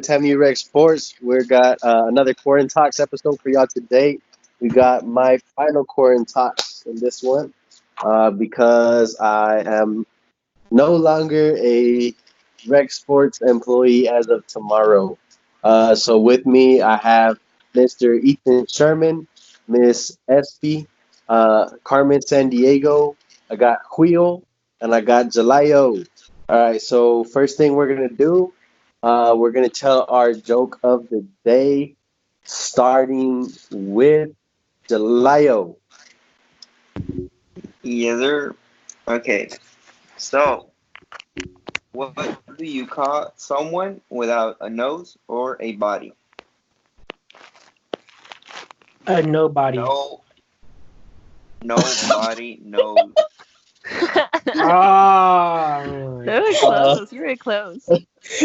with TAMIU Rec Sports. We've got another Quarantalks episode for y'all today. We got my final Quarantalks in this one because I am no longer a Rec Sports employee as of tomorrow. So with me, I have Mr. Ethan Sherman, Miss Espy, Carmen San Diego. I got Queel, and I got Jalayo. All right, so first thing we're going to do, we're going to tell our joke of the day, starting with Jalayo. Yes, sir. Okay. So, what do you call someone without a nose or a body? Nobody. No body, nose. Very close. You were close.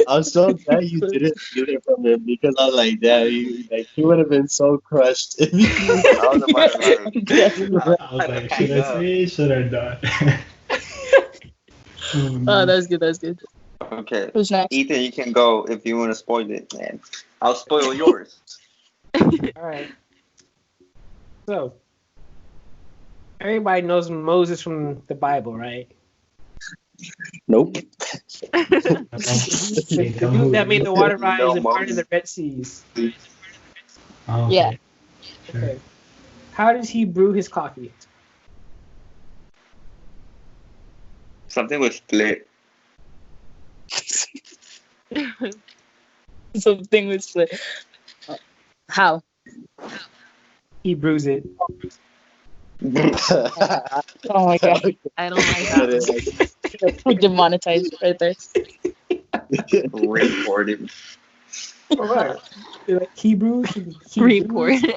I'm so glad you didn't steal it from him because I was like, damn, he would have been so crushed. I was about to I was like, should I say it? Should I not? Oh, that was good. That was good. Okay. Who's next? Ethan, you can go if you want to spoil it, man. I'll spoil yours. All right. So, everybody knows Moses from the Bible, right? Nope. The dude that made the water rise No, and part of Moses. the Red Seas. Oh, Yeah. Okay. How does he brew his coffee? Something with split. Something was split. How? He brews it. Oh my god. I don't like that. We demonetized right there. Reported. All right. Like Hebrew. He Reported.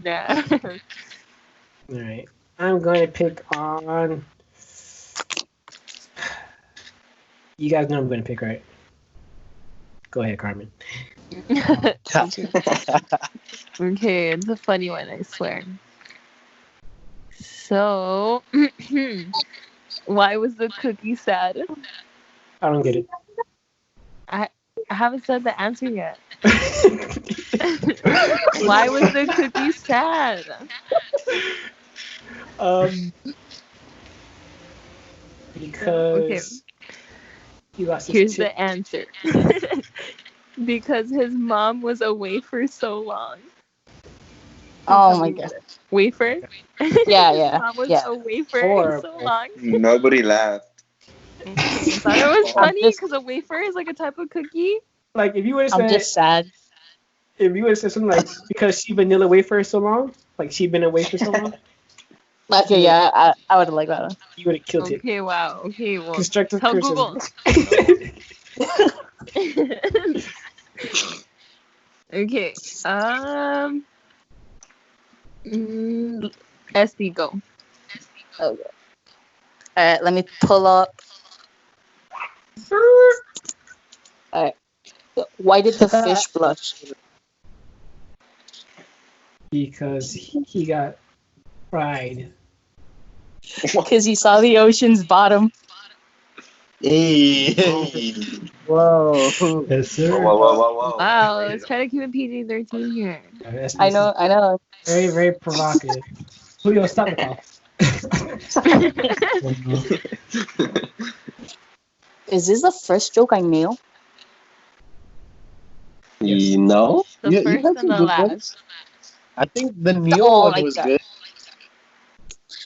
Nah. All right. I'm going to pick on. You guys know I'm going to pick, right? Go ahead, Carmen. Okay, it's a funny one, I swear. So, why was the cookie sad? I don't get it. I haven't said the answer yet. Why was the cookie sad? Because he lost his Here's tip. the answer. Because his mom was away for so long. Oh my god. Wafer? Yeah, His yeah, mom was yeah. away for Horrible. so long. Nobody laughed. I thought it was funny just- because a wafer is like a type of cookie. Like if you would have I'm said, just sad. if you would have said something like because she vanilla away for so long, like she been away for so long, Okay, yeah, I would have liked that one. you would have killed it. Okay, wow. Okay, well, Constructive tell criticism. Google. Okay. SB, go. Okay. Alright, let me pull up. Alright. Why did the fish blush? Because he got fried. Because he saw the ocean's bottom. Hey. Whoa. yes, sir. Whoa. Wow, let's try to keep it PG-13 here. I know. Very, very provocative. Julio, stop the call. Is this the first joke I nail? You know? The You first had and some the good last. ones. I think the Neil Oh one my was God. good.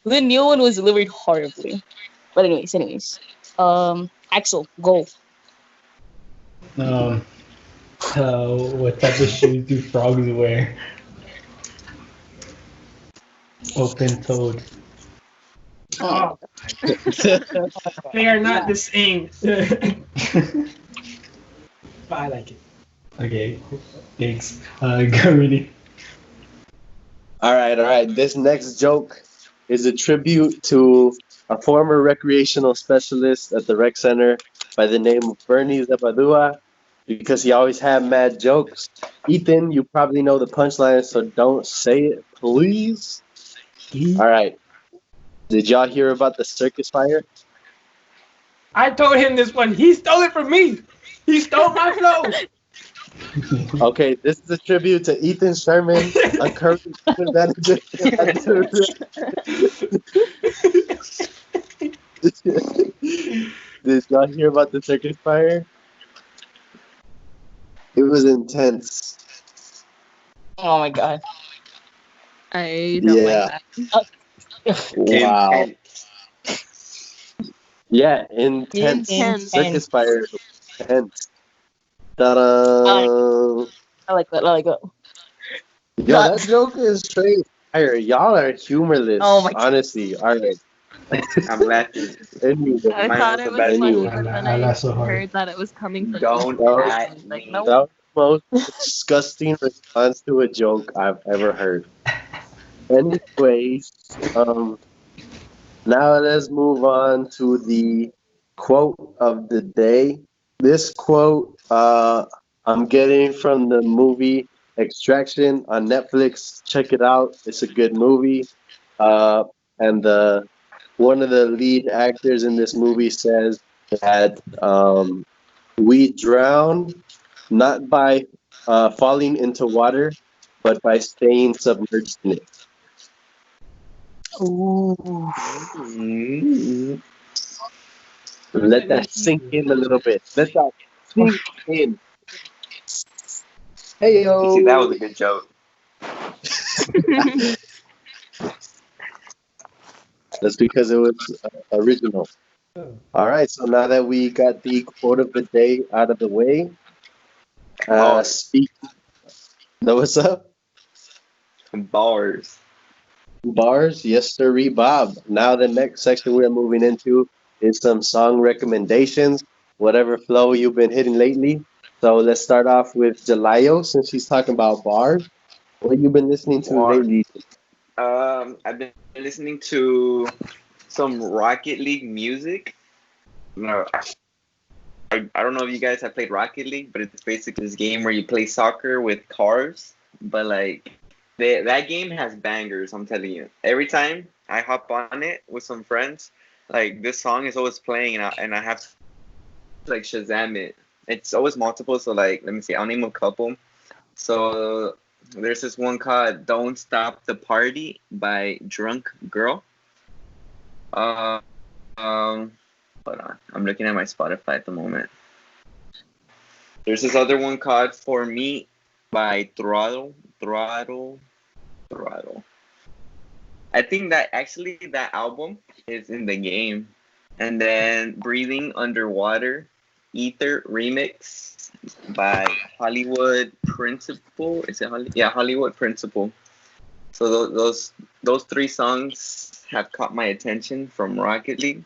The new one was delivered horribly. But anyways. Axel, go. What type of shoes do frogs wear? Open toed. Oh. They are not the same. But I like it. Okay, thanks. Go ready. All right. This next joke is a tribute to a former recreational specialist at the rec center by the name of Bernie Zapadua because he always had mad jokes. Ethan, you probably know the punchline, so don't say it, please. All right. Did y'all hear about the circus fire? I told him this one. He stole it from me. He stole my flow. Okay, this is a tribute to Ethan Sherman, a current manager. Did y'all hear about the circus fire? It was intense. Oh my god. I don't like Yeah. that. Wow. Intense. Yeah, intense. Intense. Circus fire. Intense. I like, Ta-da! I like that. I like that. Yo, that joke is straight fire. Y'all are humorless. Oh my god. Honestly. All right. I'm laughing. Anyway, I Mine thought was it the was best funny, anyway. one. but then I I laughed so hard. heard that it was coming from Don't Ethan. That I at was like, me. nope. was the most disgusting response to a joke I've ever heard. Anyways, now let's move on to the quote of the day. This quote I'm getting from the movie Extraction on Netflix. Check it out. It's a good movie. And one of the lead actors in this movie says that we drown not by falling into water, but by staying submerged in it. Ooh. Mm. Let that sink in a little bit. Let that sink in. Hey You see, that was yo. a good joke. That's because it was original. All right. So now that we got the quote of the day out of the way, Bars. speak. Know what's up? Bars. Bars, yes, sirree, Bob. Now the next section we're moving into is some song recommendations, whatever flow you've been hitting lately. So let's start off with Jalayo, since she's talking about bars. What you been listening to Bar. lately? I've been listening to some Rocket League music. No, I don't know if you guys have played Rocket League, but it's basically this game where you play soccer with cars. But like, that game has bangers. I'm telling you. Every time I hop on it with some friends, like this song is always playing, and I have to like Shazam it. It's always multiple. So like, let me see. I'll name a couple. So there's this one called "Don't Stop the Party" by Drunk Girl. Uh, um, hold on. I'm looking at my Spotify at the moment. There's this other one called "For Me" by Throttle. I think that actually that album is in the game. And then "Breathing Underwater" Ether remix by Hollywood Principal. Is it Hollywood Principal. So those three songs have caught my attention from Rocket League.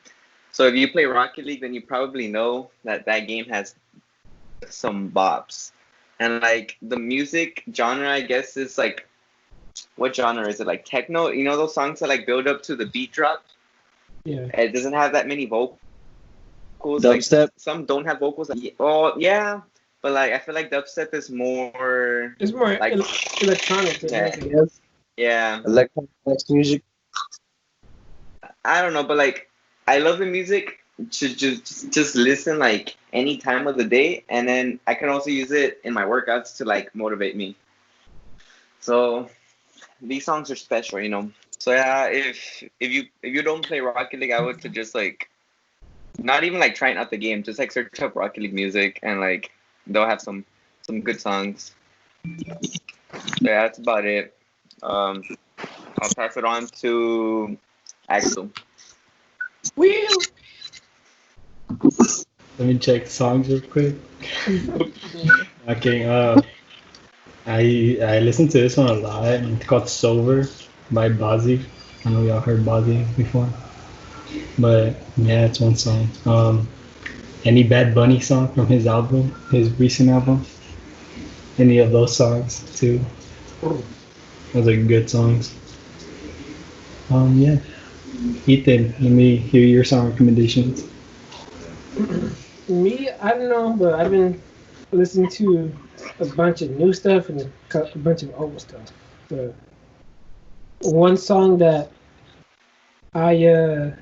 So if you play Rocket League, then you probably know that game has some bops. And like the music genre, I guess is like, what genre is it? Like techno? You know those songs that like build up to the beat drop? Yeah. It doesn't have that many vocals. Dubstep? Like some don't have vocals. Oh yeah, but like I feel like dubstep is more. It's more like electronic. yeah, Yes. yeah. Electronic music. I don't know, but like I love the music to just listen like any time of the day, and then I can also use it in my workouts to like motivate me. So these songs are special, you know. So yeah, if you don't play Rocket League, I would suggest like not even like trying out the game, just like search up Rocket League music, and like they'll have some good songs. So yeah, that's about it. I'll pass it on to Axel. Wheel. Let me check songs real quick. Okay, I listened to this one a lot. It's called Sober by Bozzy. I know y'all heard Bozzy before. But yeah, it's one song. Any Bad Bunny song from his album, his recent album. Any of those songs too. Those are good songs. Yeah. Ethan, let me hear your song recommendations. Me, I don't know, but I've been listening to a bunch of new stuff and a bunch of old stuff. But one song that I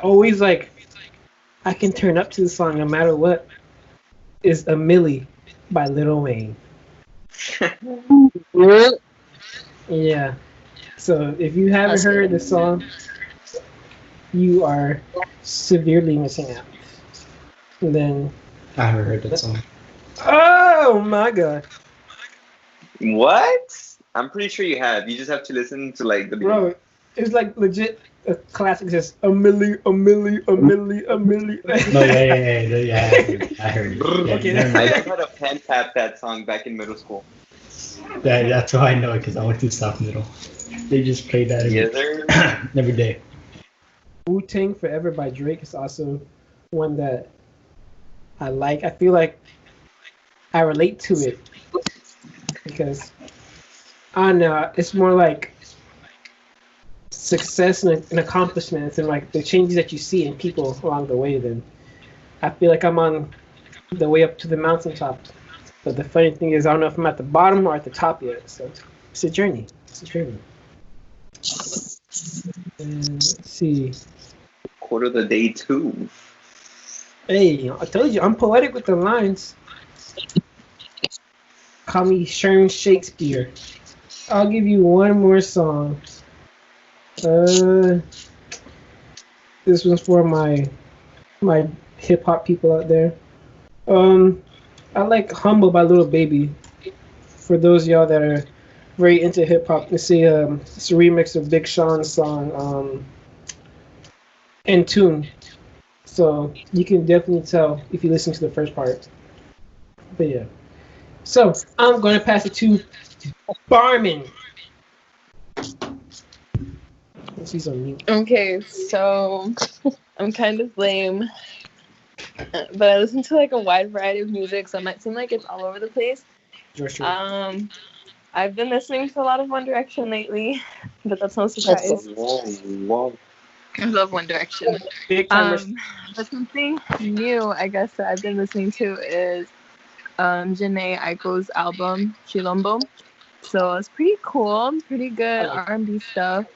always like, I can turn up to the song no matter what is A Millie by Lil Wayne. Yeah. So if you haven't That's heard good. the song, you are severely missing out. And then, I haven't heard that song. oh my god, What? I'm pretty sure you have. You just have to listen to like the beginning. bro, it's like legit a classic. Just a milli, a milli, a milli, a milli. No, yeah, I heard it. Yeah, Okay. never I mind. learned how to pen tap that song back in middle school. That's why I know it because I went to South Middle. They just played that Yes, sir. every day. Wu Tang Forever by Drake is also one that I like. I feel like I relate to it because I don't know. It's more like success and accomplishments and like the changes that you see in people along the way. Then I feel like I'm on the way up to the mountaintop. But the funny thing is, I don't know if I'm at the bottom or at the top yet. So it's a journey. It's a journey. And let's see. Quarter of the day too. Hey, I told you I'm poetic with the lines. Call me Sherman Shakespeare. I'll give you one more song. This one's for my hip hop people out there. I like "Humble" by Little Baby. For those of y'all that are very into hip hop, let's see. It's a remix of Big Sean's song, "In Tune." So you can definitely tell if you listen to the first part. But yeah. So I'm gonna pass it to Barman. She's on mute. Okay, so I'm kind of lame, but I listen to like a wide variety of music, so it might seem like it's all over the place. Yours truly. I've been listening to a lot of One Direction lately, but that's no That's surprise. Whoa. I love One Direction. Big timers. But something new, I guess, that I've been listening to is Janae Aiko's album Chilombo. So it's pretty cool, pretty good I like R&B stuff.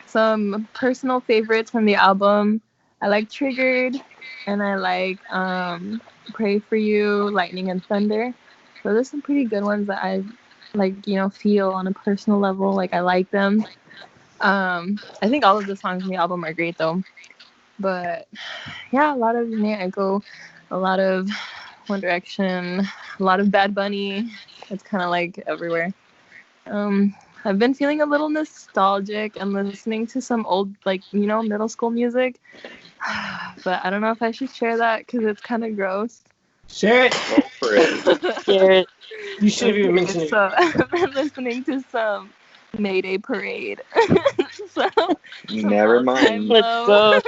Some personal favorites from the album. I like Triggered, and I like Pray for You, Lightning and Thunder. So there's some pretty good ones that I like, feel on a personal level. Like I like them. I think all of the songs in the album are great though. But yeah, a lot of Janae Aiko, a lot of One Direction, a lot of Bad Bunny. It's kind of like everywhere. I've been feeling a little nostalgic and listening to some old, like, middle school music. But I don't know if I should share that because it's kind of gross. Share it. Go for it. Garrett, You should have even Okay, mentioned it. so I've been listening to some Mayday Parade. So, Never mind. let's go.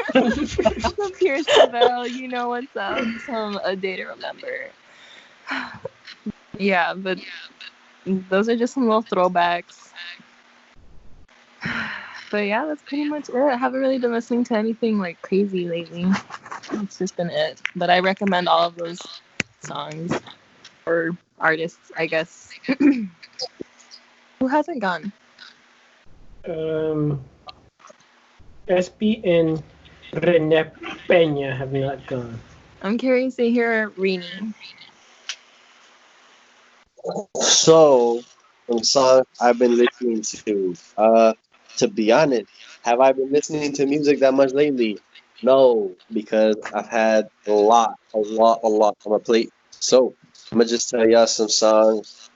some Pierce Chevelle, you know what's up. Some A Day to Remember. Yeah, but those are just some little throwbacks. But yeah, that's pretty much it. I haven't really been listening to anything like crazy lately. It's just been it. But I recommend all of those songs or artists, I guess. Who hasn't gone? SB and Rene Peña have not gone. I'm curious to hear Rini. So, some songs I've been listening to be honest, have I been listening to music that much lately? No, because I've had a lot on my plate. So, I'm gonna just tell y'all some songs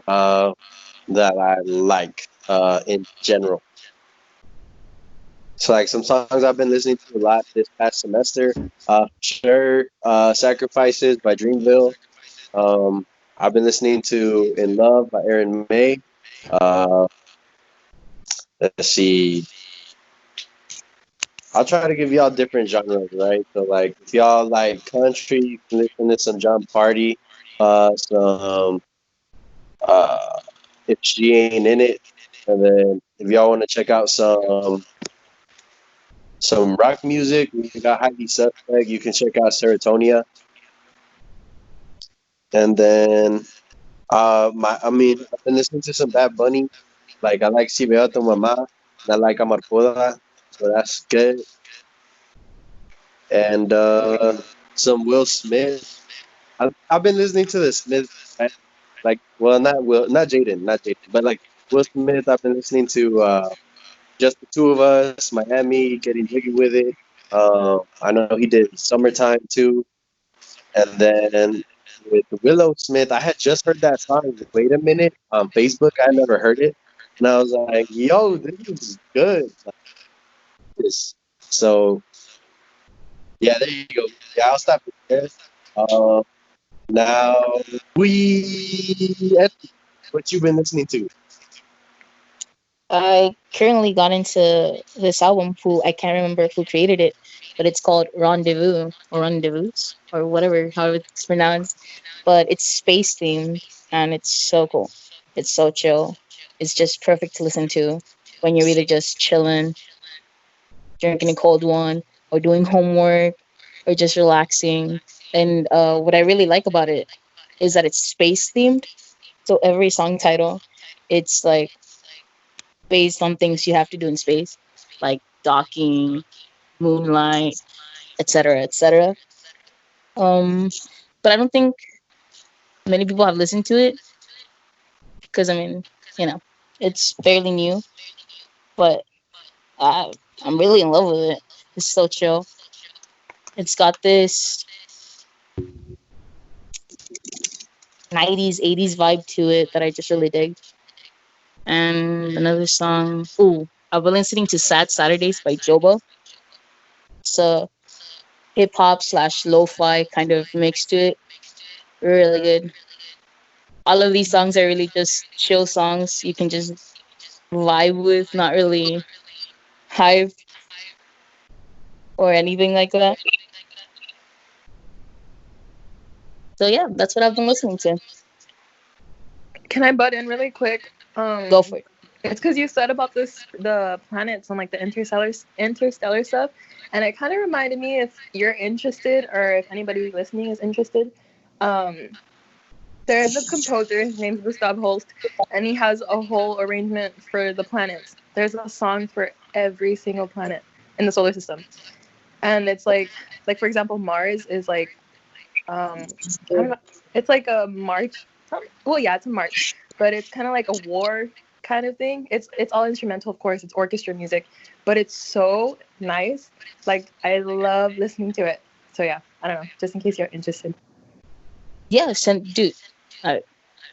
that I like in general. So, like some songs I've been listening to a lot this past semester. Sure, Sacrifices by Dreamville. I've been listening to In Love by Aaron May. Uh, let's see. I'll try to give y'all different genres, right? So, like, if y'all like country, you can listen to some John Party, some If She Ain't In It, and then if y'all want to check out some rock music, we got Highly Suspect. You can check out Serotonia, and then I've been listening to some Bad Bunny. Like, I like Si Veo a Tu Mamá, and I like Amar Toda, so that's good. and some Will Smith. I've been listening to the Smith, like, well, not Will, not Jaden, but like Will Smith. I've been listening to just the two of us, Miami, getting jiggy with it. I know he did Summertime too, and then with Willow Smith, I had just heard that song. Wait a minute on Facebook. I never heard it, and I was like, "Yo, this is good." Like this. So yeah, there you go. Yeah, I'll stop it there. Uh, now what you been listening to? I currently got into this album. Who I can't remember who created it, but it's called Rendezvous or Rendezvous or whatever how it's pronounced. But it's space themed and it's so cool. It's so chill. It's just perfect to listen to when you're either just chilling, drinking a cold one, or doing homework, or just relaxing. And what I really like about it is that it's space themed. So every song title, it's like based on things you have to do in space, like docking, moonlight, etc., etc. Um, but I don't think many people have listened to it because I mean, you know, it's fairly new. But I, I'm really in love with it. It's so chill. It's got this 90s, 80s vibe to it that I just really dig. And another song, ooh, I've been listening to Sad Saturdays by Jobo. It's a hip hop slash lo-fi kind of mix to it. Really good. All of these songs are really just chill songs you can just vibe with, not really hype or anything like that. So yeah, that's what I've been listening to. Can I butt in really quick? Go for it. It's because you said about the planets and like the interstellar stuff, and it kind of reminded me if you're interested or if anybody listening is interested. Um, there is a composer. His name's Gustav Holst, and he has a whole arrangement for the planets. There's a song for every single planet in the solar system, and it's like for example, Mars is like I don't know, it's like a march. Well, yeah, it's a march, but it's kind of like a war kind of thing. It's all instrumental, of course. It's orchestra music, but it's so nice. Like I love listening to it. So yeah, I don't know. Just in case you're interested. Yeah, send dude. Uh,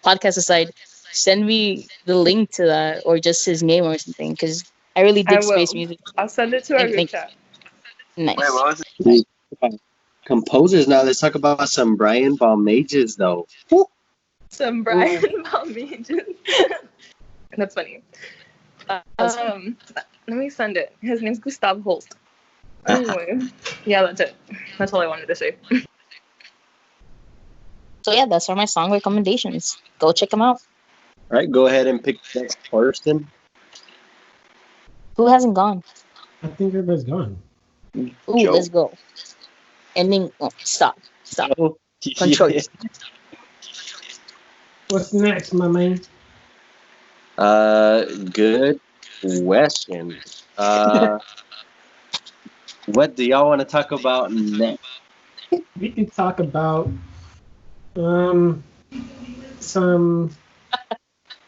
Podcast aside, send me the link to that or just his name or something because I really I dig space will. music. I'll send it to our group Thank chat. Wait, nice. what was it? We composers now. Let's talk about some Brian Balmages though. Some Brian Balmages. That's funny. Let me send it. His name's Gustav Holst. Anyway, yeah, that's it. That's all I wanted to say. So yeah, that's all my song recommendations. Go check them out. All right, go ahead and pick the next person. Who hasn't gone? I think everybody's gone. Ooh, Joe. let's go. Ending. Oh, stop. Oh, Control. What's next, my man? Good question. What do y'all want to talk about next? We could talk about um some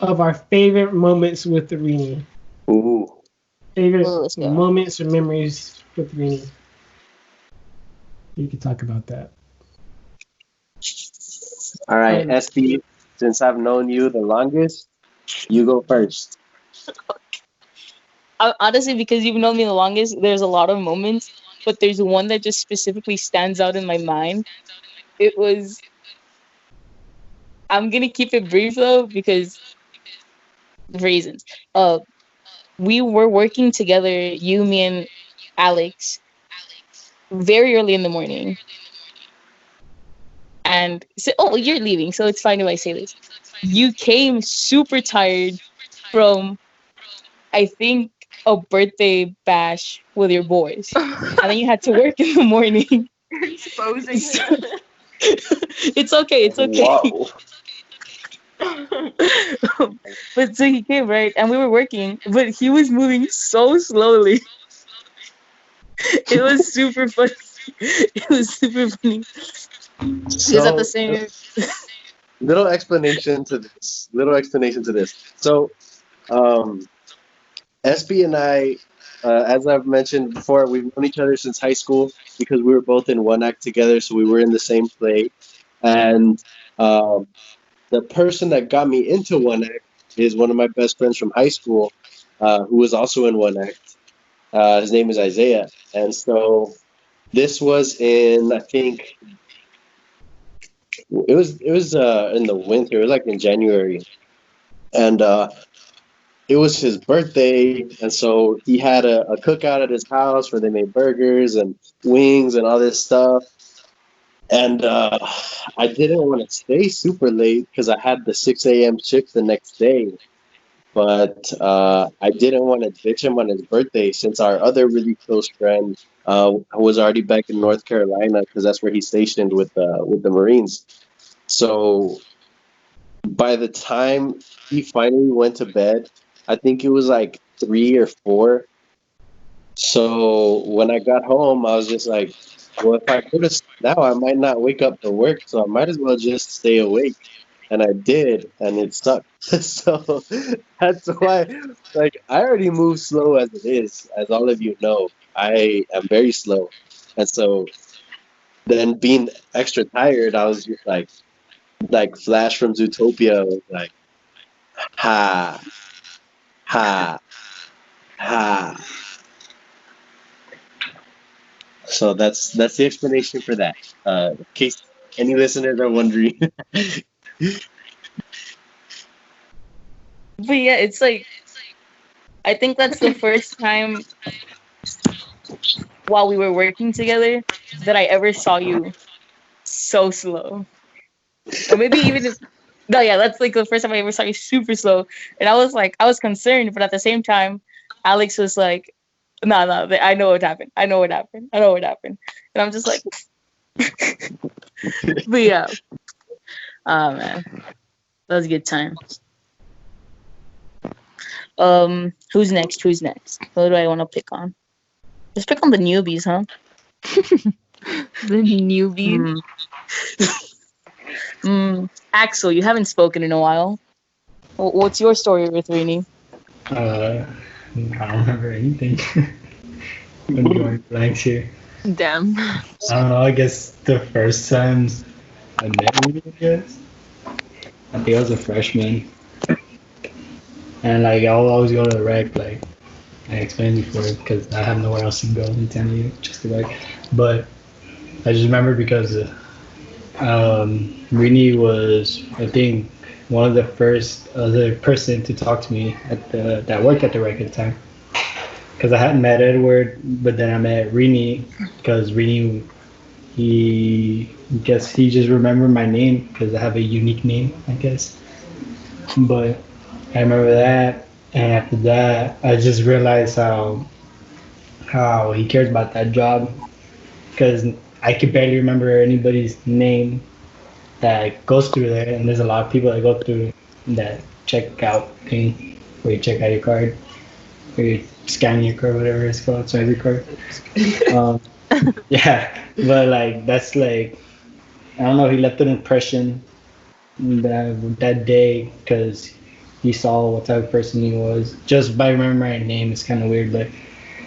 of our favorite moments with Rini. Ooh, Favorite Let's go. moments or memories with Rini. You could talk about that. all right, SB. Since I've known you the longest, you go first. Honestly, because you've known me the longest, there's a lot of moments, but there's one that just specifically stands out in my mind. It was. I'm gonna keep it brief though because reasons. We were working together, you, me, and Alex, very early in the morning. And so, oh, you're leaving, so it's fine if I say this. You came super tired from, I think, a birthday bash with your boys, and then you had to work in the morning. Exposing So- him. It's okay. It's okay. Whoa. But so he came, right? And we were working, but he was moving so slowly. It was super fun. It was super funny. Because at the So, same, little explanation to this. Little explanation to this. So, um, SB and I, as I've mentioned before, we've known each other since high school because we were both in one act together, so we were in the same play. And um, the person that got me into one act is one of my best friends from high school, who was also in one act. His name is Isaiah, and so this was in, I think it was in the winter. It was like in January, and it was his birthday, and so he had a cookout at his house where they made burgers and wings and all this stuff. And I didn't want to stay super late because I had the 6 a.m. shift the next day. But I didn't want to ditch him on his birthday since our other really close friend was already back in North Carolina because that's where he's stationed with the Marines. So by the time he finally went to bed, I think it was like 3 or 4. So when I got home, I was just like, well, if I go to sleep now, I might not wake up for work, so I might as well just stay awake. And I did, and it sucked. So that's why, like, I already move slow as it is, as all of you know. I am very slow. And so then being extra tired, I was just like Flash from Zootopia was like, ha, ha, ha. So that's the explanation for that. In case any listeners are wondering. but yeah, it's like I think that's the first time while we were working together that I ever saw you so slow. Or maybe even if, no, yeah, that's like the first time I ever saw you super slow. And I was like, I was concerned, but at the same time, Alex was like, no, no, I know what happened. I know what happened. I know what happened. And I'm just like, but yeah. Oh man, that was a good time. Who's next? Who's next? Who do I want to pick on? Just pick on the newbies, huh? The newbie. Axel, you haven't spoken in a while. What's your story with Rini? I don't remember anything. I'm drawing blanks here. Damn. I don't know. I guess the first times I met you, I guess. I think I was a freshman, and like I'll always go to the rec. Like I explained before, because I have nowhere else to go in TAMIU, just the rec. But I just remember because Rini was, I think, one of the first other person to talk to me at that worked at the rec at the time. Because I hadn't met Edward, but then I met Rini because Rini, he just remembered my name because I have a unique name, I guess. But I remember that, and after that, I just realized how he cares about that job because I could barely remember anybody's name that goes through there, and there's a lot of people that go through that checkout thing where you check out your card, where you scan your card, whatever it's called, swipe your card. Yeah, but like that's like I don't know. He left an impression that day because he saw what type of person he was just by remembering my name. It's kind of weird, but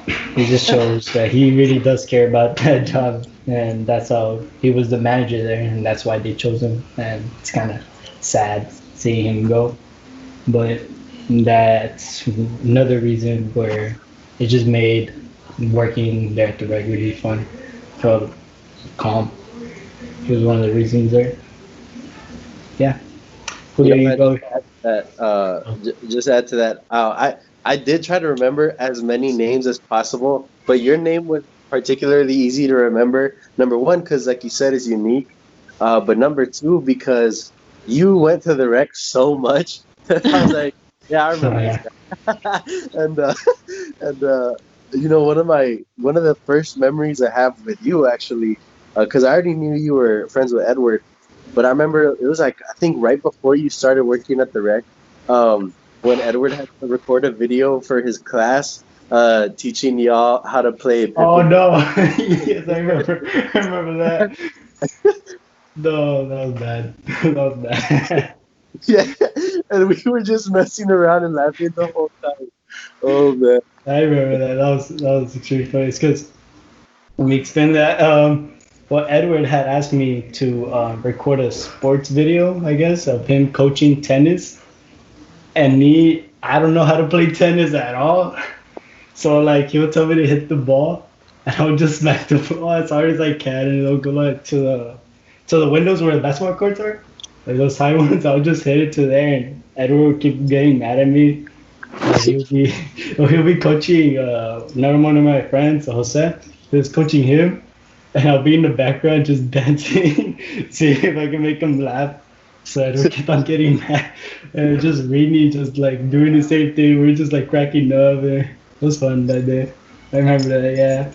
it just shows that he really does care about that job, and that's how he was the manager there, and that's why they chose him. And it's kind of sad seeing him go, but that's another reason where it just made working there at the reg really fun. Felt calm. It was one of the reasons there. Yeah. Who do you go? Just add to that. I did try to remember as many names as possible, but your name was particularly easy to remember. Number one, because like you said, is unique. But number two, because you went to the rec so much. I was like, yeah, I remember this guy. and one of the first memories I have with you actually, because I already knew you were friends with Edward. But I remember it was like I think right before you started working at the rec, when Edward had to record a video for his class, teaching y'all how to play Oh pickleball. no! Yes, I remember. I remember that. No, that was bad. That was bad. Yeah, and we were just messing around and laughing the whole time. Oh man. I remember that. That was extremely funny. It's because we extended that. Well, Edward had asked me to record a sports video, I guess, of him coaching tennis, and me, I don't know how to play tennis at all. So like he'll tell me to hit the ball, and I'll just smack the ball as hard as I can, and it'll go like to the windows where the basketball courts are, like those high ones. I'll just hit it to there, and Edward will keep getting mad at me. He'll be he'll be coaching another one of my friends, Jose. He's coaching him, and I'll be in the background just dancing, see if I can make him laugh. So I don't keep on getting mad. And just Rainy just like doing the same thing. We're just like cracking up. It was fun that day. I remember that, yeah.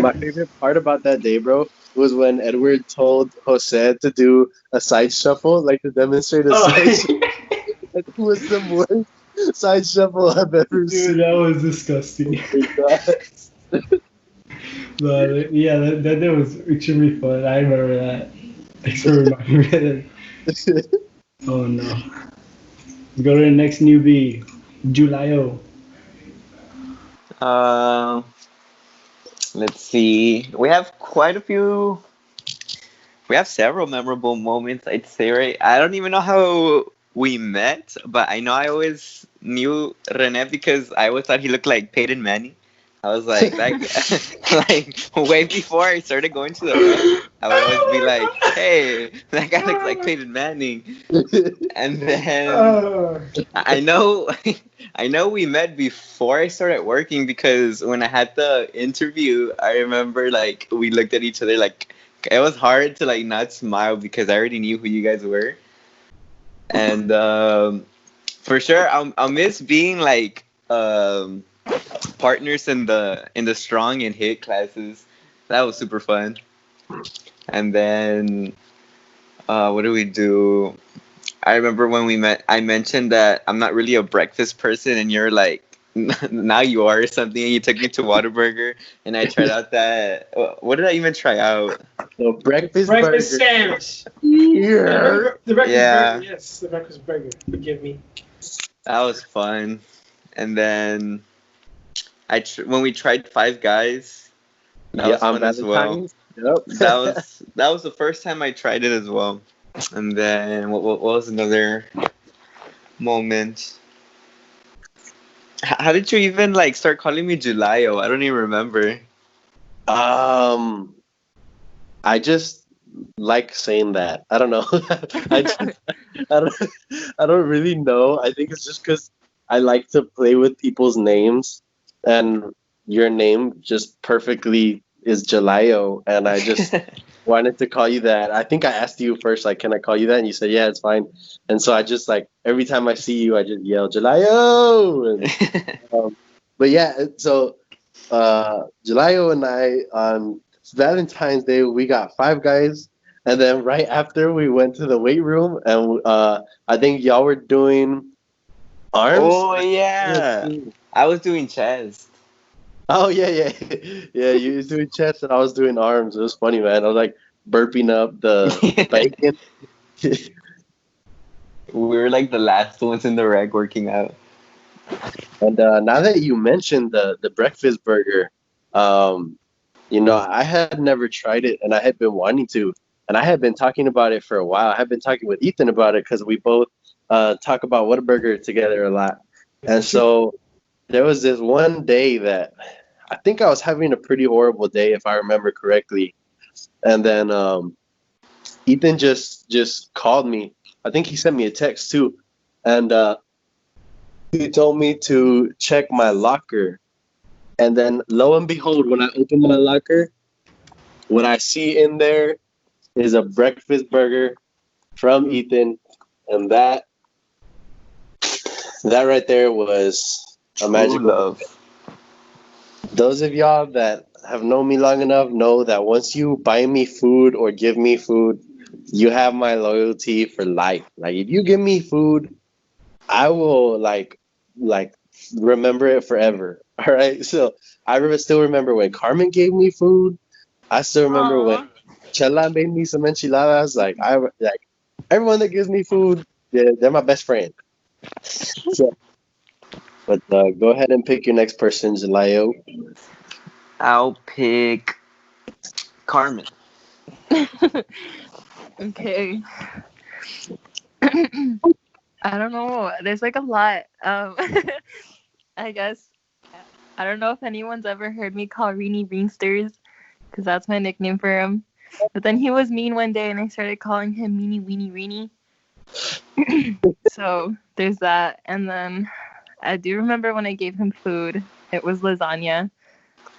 My favorite part about that day, bro, was when Edward told Jose to do a side shuffle, like to demonstrate a Oh, side shuffle. It was the worst side shuffle I've ever dude, seen. that was disgusting. Oh my God. But yeah, that day was extremely fun. I remember that. Thanks for reminding me of that. Oh no. Let's go to the next newbie, Julio. Uh, let's see. We have quite a few. We have several memorable moments, I'd say, right? I don't even know how we met, but I know I always knew Rene because I always thought he looked like Peyton Manning. I was like, that, like, way before I started going to the rec, I would always be like, hey, that guy looks like Peyton Manning. And then Oh, I know, I know we met before I started working because when I had the interview, I remember like we looked at each other like it was hard to like not smile because I already knew who you guys were, and for sure I'll miss being like partners in the strong and hit classes. That was super fun. And then what do we do? I remember when we met, I mentioned that I'm not really a breakfast person, and you're like, now you are or something. And you took me to Whataburger, and I tried out that. What did I even try out? So breakfast Breakfast burger. sandwich. Yeah. The breakfast Yeah. burger. Yes, the breakfast burger. Forgive me. That was fun. And then when we tried Five Guys, that was on fun as well. Valentine's. Yep. That was the first time I tried it as well. And then what was another moment? How did you even like start calling me Julio? I don't even remember. I just like saying that. I don't know. I just, I don't really know. I think it's just because I like to play with people's names, and your name just perfectly is Jalio, and I just wanted to call you that. I think I asked you first, like, can I call you that? And you said, yeah, it's fine. And so I just like every time I see you, I just yell Jalio. But yeah, so Jalio and I on Valentine's Day we got Five Guys, and then right after we went to the weight room, and I think y'all were doing arms. Oh yeah, I was doing chest. Oh yeah, yeah, yeah. You was doing chest, and I was doing arms. It was funny, man. I was like burping up the bacon. We were like the last ones in the reg working out. And now that you mentioned the breakfast burger, I had never tried it, and I had been wanting to, and I had been talking about it for a while. I had been talking with Ethan about it because we both talk about Whataburger together a lot. And so there was this one day that I think I was having a pretty horrible day, if I remember correctly. And then Ethan just called me. I think he sent me a text too, and he told me to check my locker. And then lo and behold, when I open my locker, what I see in there is a breakfast burger from Ethan, and that right there was a magical. Love. Those of y'all that have known me long enough know that once you buy me food or give me food, you have my loyalty for life. Like if you give me food, I will like remember it forever. All right. So still remember when Carmen gave me food. I still remember when Aw. Chela made me some enchiladas. Like everyone that gives me food, they're my best friend. So, but go ahead and pick your next person, Jalayo. I'll pick Carmen. Okay. I don't know. There's like a lot. I guess I don't know if anyone's ever heard me call Reenie Beansters, because that's my nickname for him. But then he was mean one day, and I started calling him Meanie Weenie Reenie. So there's that. And then I do remember when I gave him food, it was lasagna.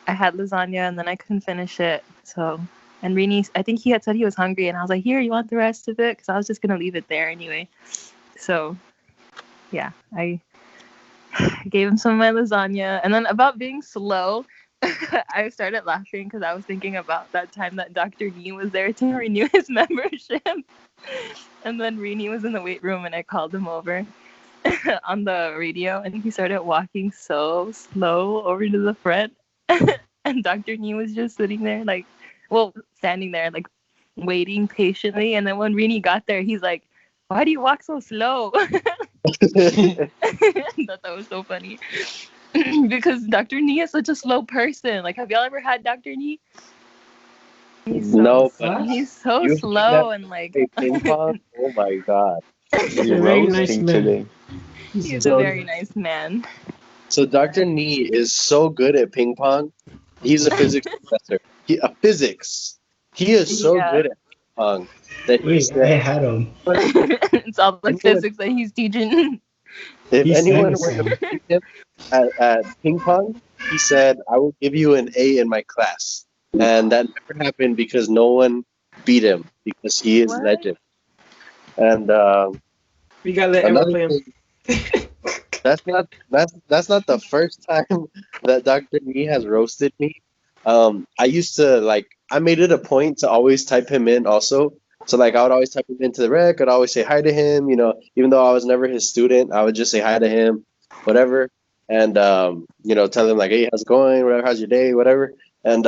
I had lasagna, and then I couldn't finish it. So, and Reenie, I think he had said he was hungry, and I was like, "Here, you want the rest of it?" Because I was just gonna leave it there anyway. So, yeah, I gave him some of my lasagna. And then about being slow, I started laughing because I was thinking about that time that Dr. Nee was there to renew his membership. And then Rini was in the weight room and I called him over on the radio and he started walking so slow over to the front. And Dr. Nee was just sitting there standing there like waiting patiently. And then when Rini got there, he's like, "Why do you walk so slow?" I thought that was so funny. Because Dr. Nee is such a slow person. Like, have y'all ever had Dr. Nee? No, but He's so you heard that slow and like play ping pong? Oh my god. He's You're a very nice roasting man. today. he's a So very nice man. so Dr. Nee is so good at ping pong. He's a physics professor. Physics. He is so Yeah. good at ping pong that he Wait, I said had him. It's all the anyone, physics that he's teaching. if He sang anyone a were to song. beat him at ping pong, he said, "I will give you an A in my class." And that never happened because no one beat him because he is What? legend. And We gotta let everyone another play him. thing, that's not the first time that Dr. Nee has roasted me. I used to I made it a point to always type him in also. So like I would always type him into the rec, I'd always say hi to him, even though I was never his student, I would just say hi to him, whatever. And tell him like, hey, how's it going? Whatever, how's your day, whatever. And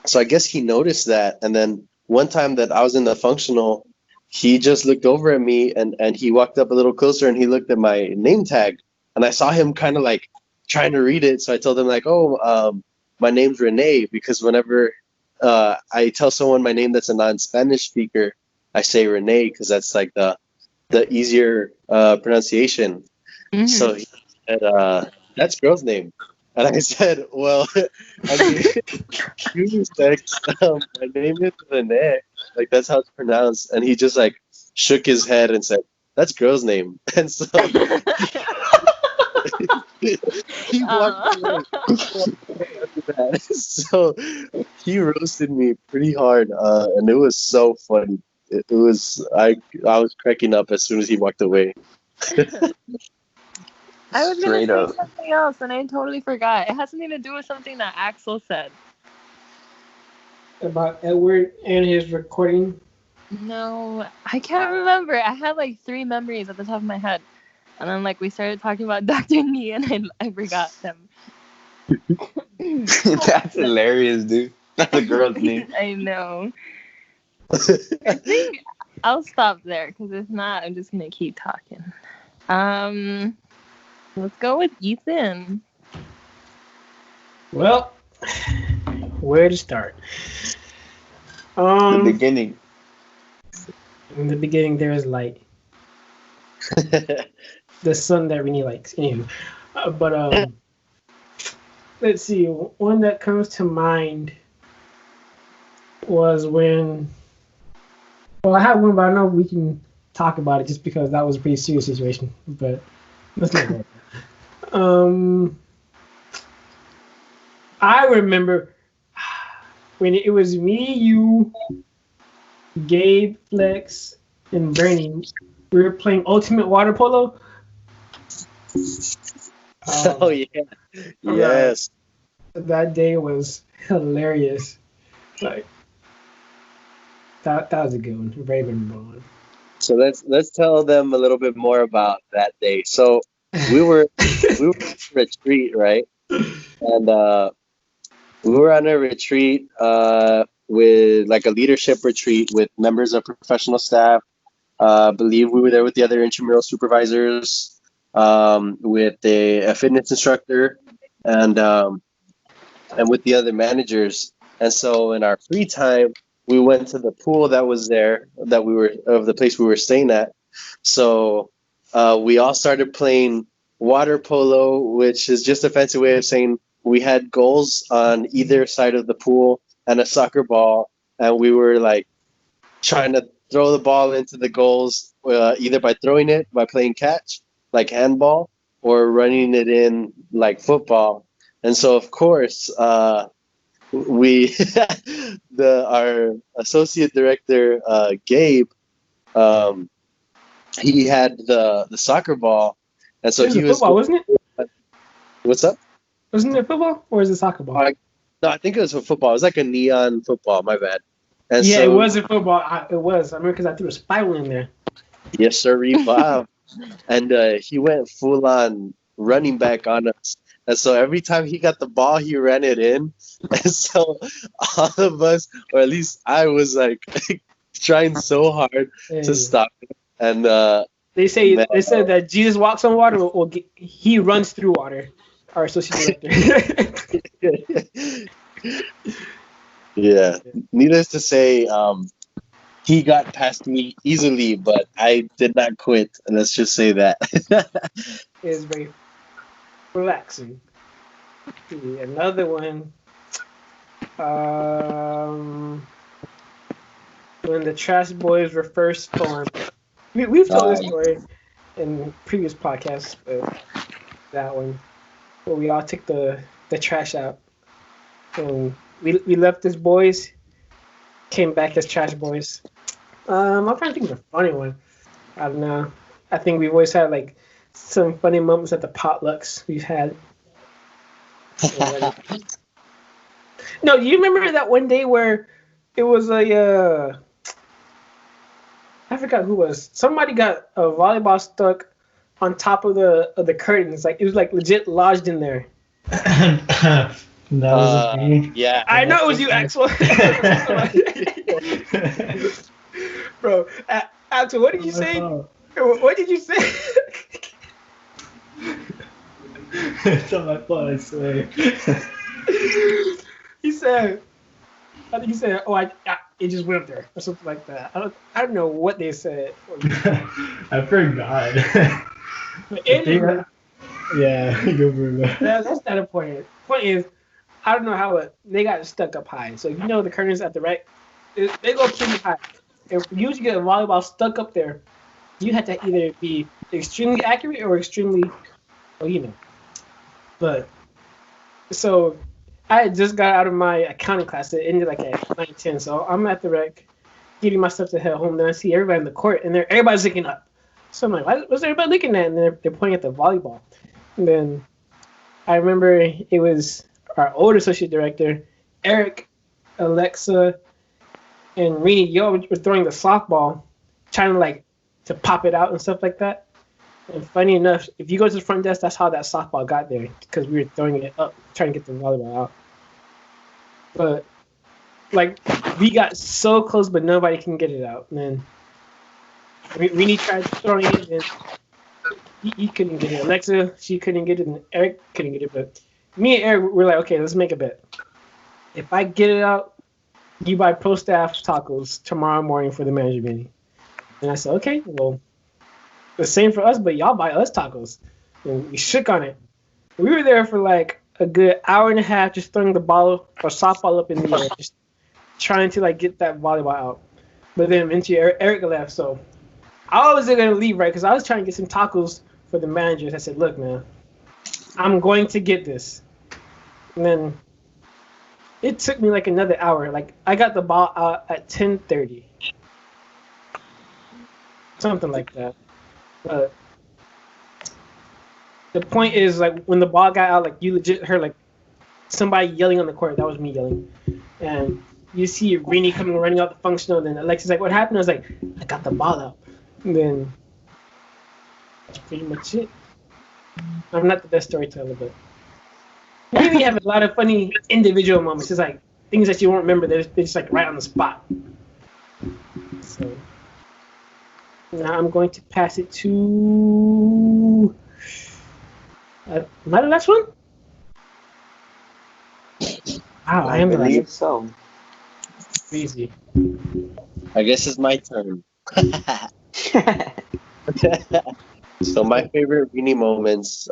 so I guess he noticed that. And then one time that I was in the functional, he just looked over at me and he walked up a little closer and he looked at my name tag. And I saw him kind of like trying to read it. So I told him like, oh, my name's Renee, because whenever I tell someone my name that's a non-Spanish speaker, I say Renee because that's like the easier pronunciation. Mhm. So he said, that's girl's name. And I said, well, I mean, unisex. My name is Renee. Like that's how it's pronounced. And he just like shook his head and said, "That's girl's name." And so he walked away. After that. So he roasted me pretty hard, and it was so funny. It was I was cracking up as soon as he walked away. I was gonna Straight say up. something else and I totally forgot. It has something to do with something that Axel said. About Edward and his recording. No, I can't remember. I had like 3 memories at the top of my head. And then like we started talking about Dr. Nee and I forgot them. That's hilarious, dude. That's a girl's name. I know. I think I'll stop there because if not, I'm just gonna keep talking. Let's go with Ethan. Well, where to start? The beginning. In the beginning, there is light. The sun that Renee likes. Anywho, but let's see. One that comes to mind was when. Well, I have one, but I know we can talk about it just because that was a pretty serious situation. But let's not go there. I remember when it was me, you, Gabe, Flex, and Bernie. We were playing Ultimate Water Polo. Oh yeah, yes. That day was hilarious. Like that was a good one. A very memorable one. So let's tell them a little bit more about that day. So we were on a retreat, right? And we were on a retreat with like a leadership retreat with members of professional staff. I believe we were there with the other intramural supervisors, with a fitness instructor, and with the other managers. And so in our free time, we went to the pool that was there, that we were of the place we were staying at. So we all started playing water polo, which is just a fancy way of saying we had goals on either side of the pool and a soccer ball, and we were like trying to throw the ball into the goals, either by throwing it, by playing catch, like handball, or running it in like football. And so, of course, we our associate director, Gabe, um, he had the soccer ball, and so It was he a was. football, wasn't it? What's up? Wasn't it football or is it soccer ball? No, I think it was for football. It was like a neon football. My bad. And Yeah, so, it was a football. It was. I remember because I threw a spiral in there. yes, sir, Bob. And he went full on running back on us. And so every time he got the ball, he ran it in. And so all of us, or at least I, was like trying so hard to stop him. And they said that Jesus walks on water, he runs through water. Our associate director. Yeah. Needless to say, he got past me easily, but I did not quit. Let's just say that. It was very relaxing. Another one. When the Trash Boys were first formed. We've told this story in previous podcasts, but that one. Where we all took the trash out. And we left as boys, came back as Trash Boys. I'm trying to think of a funny one. I don't know. I think we've always had like some funny moments at the potlucks we've had. No, you remember that one day where it was I forgot who was. Somebody got a volleyball stuck on top of the curtains. Like it was like legit lodged in there. That was me. Yeah. I know it was you, Axel. Bro, Axel, what did you say? What did you say? It's on my phone, I swear. He said, I think he said, "Oh, it just went up there," or something like that. I don't know what they said. I forgot. But anyway, yeah, go for it. that's not the point. Point is, I don't know how they got stuck up high. So you know the curtains at the right, they go pretty high. If you usually get a volleyball stuck up there, you have to either be extremely accurate or extremely, But so I had just got out of my accounting class. It ended like at 9:10. So I'm at the rec, getting my stuff to head home. Then I see everybody in the court, and everybody's looking up. So I'm like, what's everybody looking at? And they're pointing at the volleyball. And then I remember it was our old associate director, Eric, Alexa, and Rini. Y'all were throwing the softball, trying to pop it out and stuff like that. And funny enough, if you go to the front desk, that's how that softball got there, because we were throwing it up, trying to get the volleyball out. But we got so close, but nobody can get it out. And then Rini tried throwing it, and he couldn't get it. Alexa, she couldn't get it, and Eric couldn't get it. But me and Eric were like, okay, let's make a bet. If I get it out, you buy pro staff tacos tomorrow morning for the manager meeting. And I said, okay, well, the same for us, but y'all buy us tacos. And we shook on it. We were there for like a good hour and a half, just throwing the ball or softball up in the air, just trying to get that volleyball out. But then eventually Eric left, so I was gonna leave, right? Because I was trying to get some tacos for the managers. I said, look, man, I'm going to get this. And then it took me like another hour. Like I got the ball out at 10:30, something like that. But the point is, when the ball got out, you legit heard somebody yelling on the court. That was me yelling, and you see Rini coming running out the functional. And then Alexa's like, "What happened?" I was like, "I got the ball out." And then that's pretty much it. I'm not the best storyteller, but maybe you have a lot of funny individual moments. It's like things that you won't remember. They're just like right on the spot. So now I'm going to pass it to. Am I the last one? Wow, I I am the last believe one. so. Crazy. I guess it's my turn. So my favorite Beanie moments.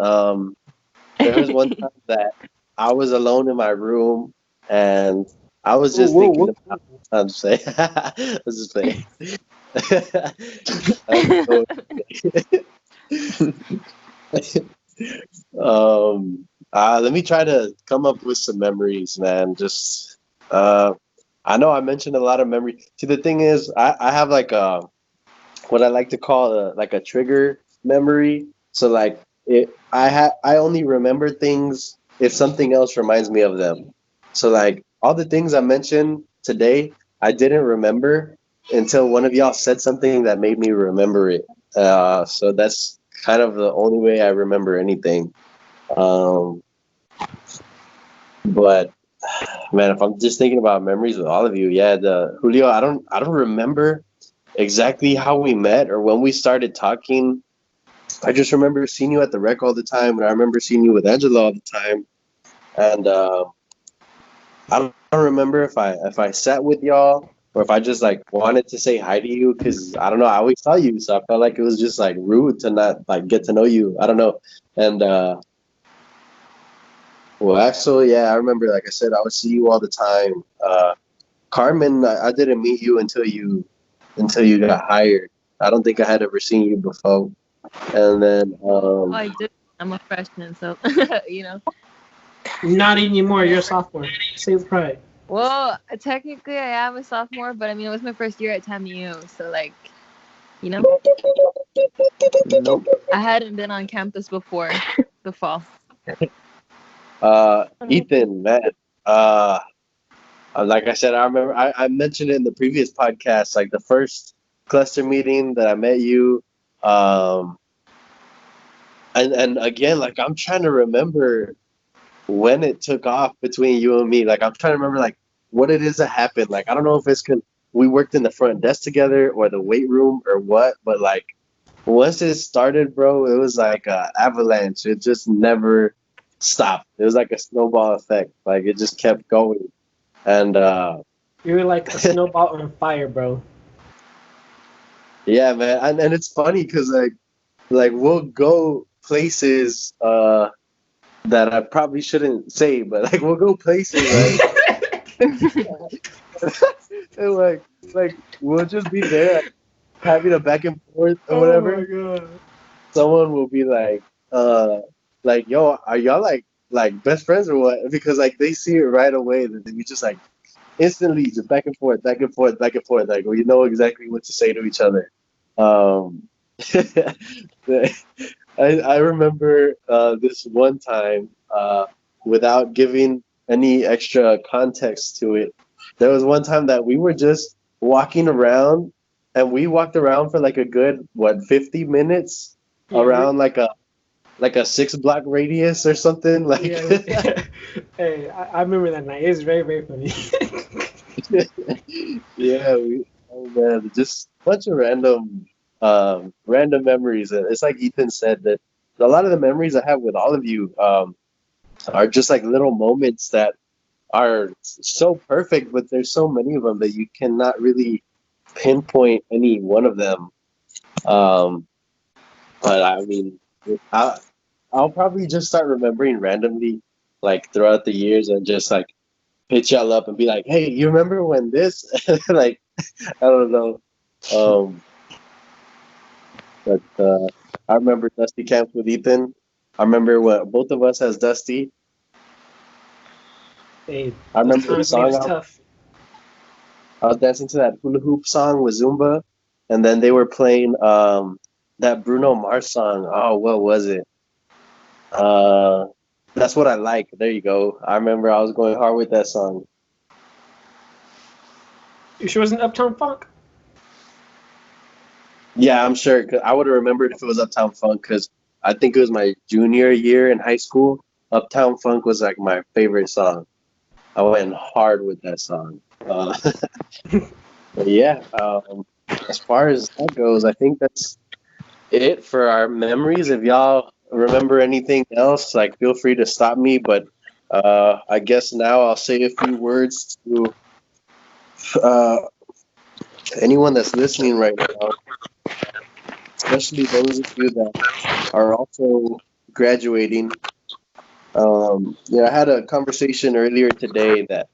There was one time that I was alone in my room and I was Whoa, just whoa, thinking whoa. about. I'm just saying. I was just saying. So, let me try to come up with some memories, man. Just I know I mentioned a lot of memory. See, the thing is, I have like a what I like to call like a trigger memory. So like I only remember things if something else reminds me of them. So like all the things I mentioned today, I didn't remember until one of y'all said something that made me remember it. So that's kind of the only way I remember anything. Um, but man, if I'm just thinking about memories with all of you, yeah, the Julio, I don't remember exactly how we met or when we started talking. I just remember seeing you at the rec all the time, and I remember seeing you with Angela all the time. And I don't remember if I sat with y'all or if I just like wanted to say hi to you because I don't know. I always saw you, so I felt like it was just like rude to not like get to know you. I don't know. And well, actually, yeah, I remember. Like I said, I would see you all the time. Carmen, I didn't meet you until you got hired. I don't think I had ever seen you before. And then Oh, I did. I'm a freshman, so you know. Not anymore. You're a sophomore. Say with pride. Well, technically I am a sophomore, but I mean it was my first year at TAMIU, so like, you know, Nope. I hadn't been on campus before the fall. Ethan, man, like I said, I remember I mentioned it in the previous podcast, like the first cluster meeting that I met you. Um, and again, like I'm trying to remember when it took off between you and me. Like I'm trying to remember like what it is that happened. Like I don't know if it's because we worked in the front desk together or the weight room or what, but like once it started, bro, it was like a avalanche. It just never stopped. It was like a snowball effect. Like it just kept going. And You're like a snowball on fire, bro. yeah, man. And it's funny because like we'll go places that I probably shouldn't say, but like we'll go places, right? And like we'll just be there having a back and forth or Oh my whatever. god. Someone will be like yo, are y'all like best friends or what? Because like they see it right away that we just like instantly just back and forth, back and forth, back and forth. Like we know exactly what to say to each other. Um, I remember this one time, without giving any extra context to it. There was one time that we were just walking around, and we walked around for like a good 50 minutes Yeah, around like a 6 block radius or something. Like yeah. Hey, I remember that night. It was very, very funny. yeah, oh man, just a bunch of random memories. And it's like Ethan said that a lot of the memories I have with all of you are just like little moments that are so perfect, but there's so many of them that you cannot really pinpoint any one of them. Um, but I mean, I, I'll probably just start remembering randomly, like throughout the years, and just like hit y'all up and be like, "Hey, you remember when this?" Like, I don't know. Um, but I remember Dusty Camps with Ethan. I remember what both of us as Dusty. Hey, I those remember the times when it song was tough. I was dancing to that hula hoop song with Zumba, and then they were playing that Bruno Mars song. Oh, what was it? Uh, that's what I like. There you go. I remember I was going hard with that song. You sure it wasn't Uptown Funk? Yeah, I'm sure. 'Cause I would have remembered if it was Uptown Funk because I think it was my junior year in high school. Uptown Funk was like my favorite song. I went hard with that song. But yeah, as far as that goes, I think that's it for our memories. If y'all remember anything else, like feel free to stop me. But I guess now I'll say a few words to uh, anyone that's listening right now, especially those of you that are also graduating. Yeah, I had a conversation earlier today that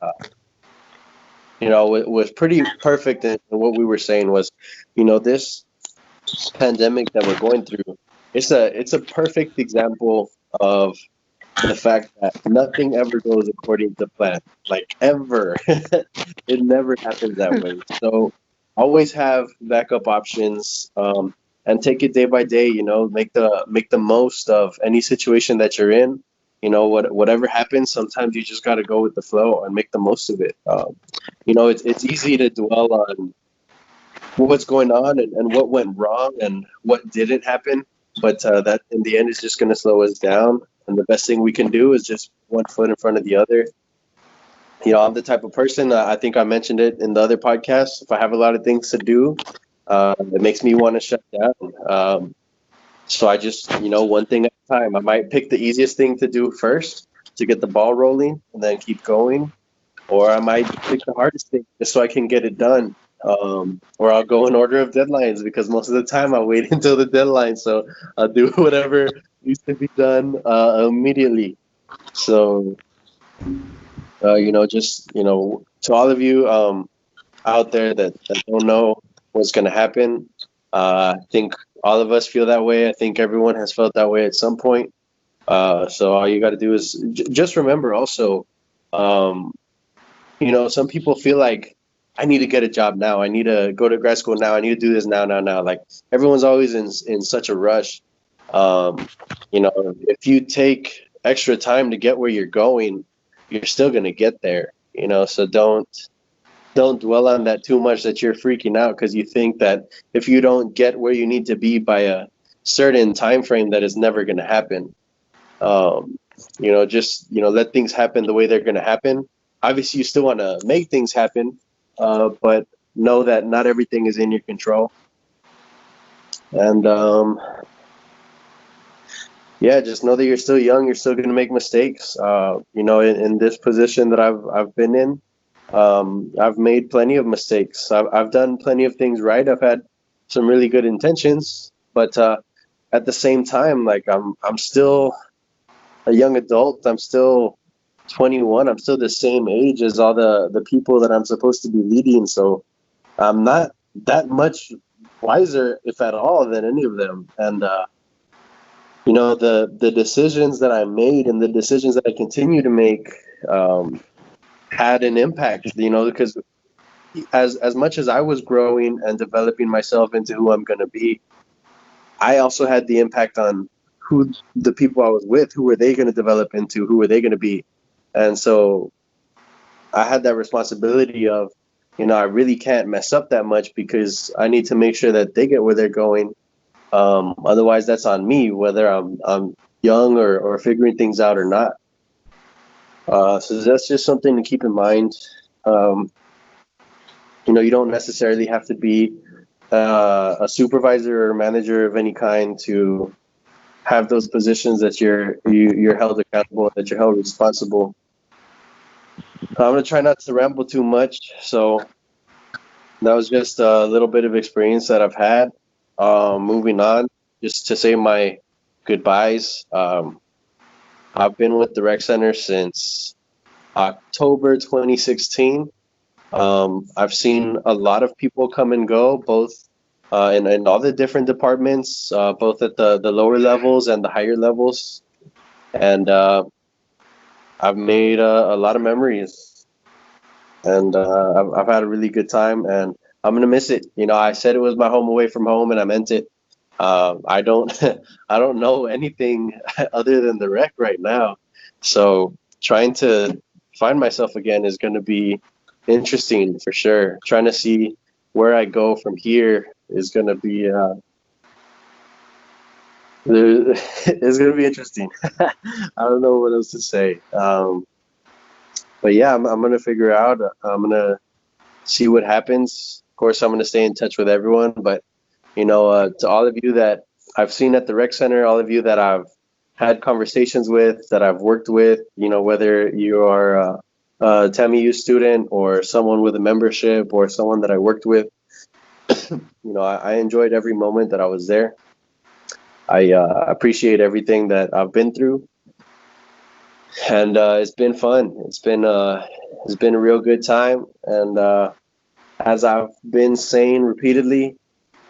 was pretty perfect. And what we were saying was, this pandemic that we're going through, it's a perfect example of the fact that nothing ever goes according to plan, like ever. It never happens that way. So always have backup options, and take it day by day. Make the most of any situation that you're in. Whatever happens, sometimes you just got to go with the flow and make the most of it. It's easy to dwell on what's going on and what went wrong and what didn't happen. But that in the end is just going to slow us down. And the best thing we can do is just one foot in front of the other. I'm the type of person, I think I mentioned it in the other podcast. If I have a lot of things to do, it makes me want to shut down. So I just, one thing at a time. I might pick the easiest thing to do first to get the ball rolling and then keep going. Or I might pick the hardest thing just so I can get it done. Or I'll go in order of deadlines because most of the time I wait until the deadline. So I'll do whatever needs to be done immediately. So, to all of you out there that don't know what's going to happen, I think all of us feel that way. I think everyone has felt that way at some point. So all you got to do is just remember also, some people feel like I need to get a job now. I need to go to grad school now. I need to do this now, now, now. Like everyone's always in such a rush. If you take extra time to get where you're going, you're still going to get there. So don't dwell on that too much that you're freaking out because you think that if you don't get where you need to be by a certain time frame that is never going to happen. Just let things happen the way they're going to happen. Obviously, you still want to make things happen, but know that not everything is in your control. And yeah, just know that you're still young. You're still going to make mistakes. In this position that I've been in, I've made plenty of mistakes. I've done plenty of things right. I've had some really good intentions, but at the same time, like I'm still a young adult. I'm still 21. I'm still the same age as all the people that I'm supposed to be leading. So I'm not that much wiser, if at all, than any of them. And the decisions that I made and the decisions that I continue to make had an impact. Because as much as I was growing and developing myself into who I'm going to be, I also had the impact on who the people I was with, who were they going to develop into, who were they going to be. And so I had that responsibility of, I really can't mess up that much because I need to make sure that they get where they're going. Otherwise, that's on me, whether I'm young or figuring things out or not. So that's just something to keep in mind. You don't necessarily have to be a supervisor or manager of any kind to have those positions that you're held accountable, that you're held responsible. I'm gonna try not to ramble too much. So that was just a little bit of experience that I've had. Moving on, just to say my goodbyes. I've been with the rec center since October 2016. I've seen a lot of people come and go, both in all the different departments, both at the lower levels and the higher levels. And I've made a lot of memories, and I've had a really good time, and I'm gonna miss it. I said it was my home away from home, and I meant it. I don't I don't know anything other than the rec right now, so trying to find myself again is going to be interesting for sure. Trying to see where I go from here is going to be It's gonna be interesting. I don't know what else to say. But yeah, I'm gonna figure out. I'm gonna see what happens. Of course, I'm gonna stay in touch with everyone. But to all of you that I've seen at the rec center, all of you that I've had conversations with, that I've worked with, whether you are a TAMIU student or someone with a membership or someone that I worked with, I enjoyed every moment that I was there. I appreciate everything that I've been through, and it's been fun. It's been a real good time, and as I've been saying repeatedly,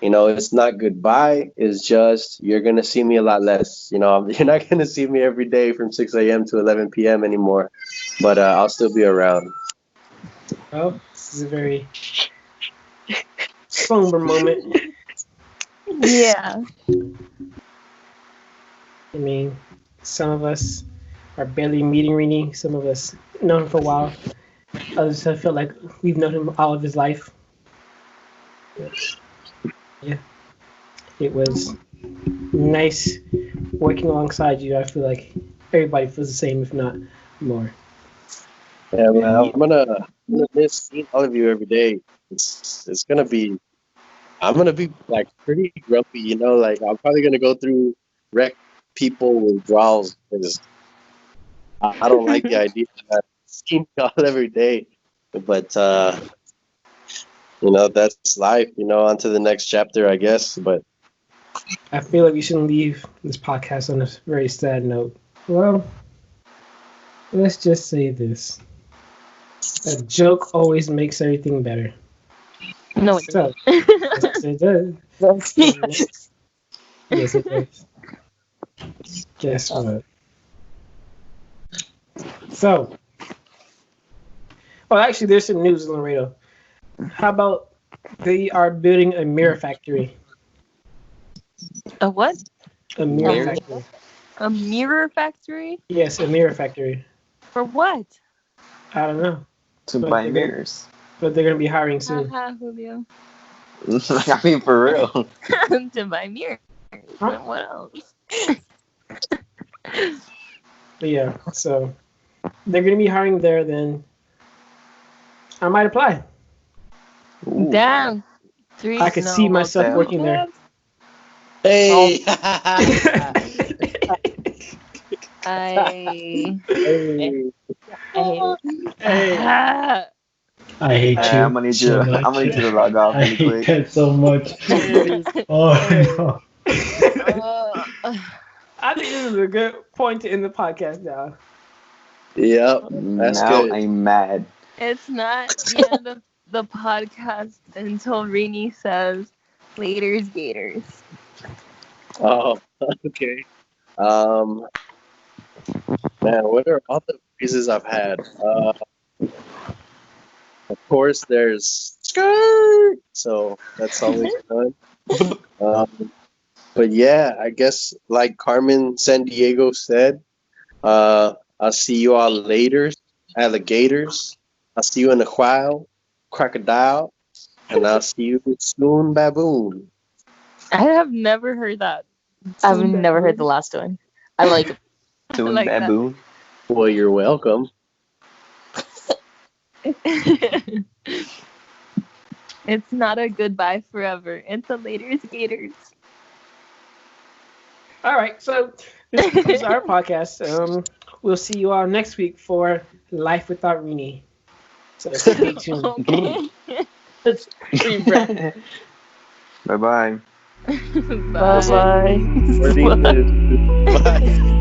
it's not goodbye. It's just you're gonna see me a lot less. You're not gonna see me every day from 6 a.m. to 11 p.m. anymore, but I'll still be around. Well, this is a very somber moment. Yeah. I mean, some of us are barely meeting Rini. Some of us known him for a while. Others have felt like we've known him all of his life. Yeah, it was nice working alongside you. I feel like everybody feels the same, if not more. Yeah, man, I'm gonna miss seeing all of you every day. It's gonna be. I'm gonna be like pretty grumpy, Like I'm probably gonna go through rec people withdrawals because I don't like the idea of seeing y'all every day. But that's life. On to the next chapter, I guess. But I feel like we shouldn't leave this podcast on a very sad note. Well, let's just say this. A joke always makes everything better. No, it So, yes, it does. Yes, it does. Guess what? So, actually, there's some news in Laredo. How about they are building a mirror factory? A what? A mirror Mirror? factory. A mirror factory? Yes, a mirror factory. For what? I don't know, To But buy they're mirrors. but they're gonna be hiring soon. Haha, Julio. I mean, for real. To buy mirrors. Huh? What else? But yeah, so they're gonna be hiring there. Then I might apply. Ooh. Damn. Three. I could see myself damn. working there. hey, I. hey. Hey, I hate you I'm gonna need so you. much. I'm gonna need you to log off I really hate quick. that so much. Oh no. I think this is a good point to end the podcast now. Yep, that's Now good. I'm mad. It's not the end of the podcast until Rini says, "Laters, Gators." Oh, okay. Um, Man, what are all the phrases I've had? Of course, there's skirt, so that's always fun. But yeah, I guess like Carmen San Diego said, I'll see you all later, alligators. I'll see you in a while, crocodile, and I'll see you soon, baboon. I have never heard that. I've never heard the last one. I like it. Toon like that. baboon. Well, you're welcome. It's not a goodbye forever. It's a laters, Gators. All right, so this concludes our podcast. We'll see you all next week for Life Without Rini. So stay tuned. Okay. It's pretty bright. Bye bye. Bye. Bye bye. Bye.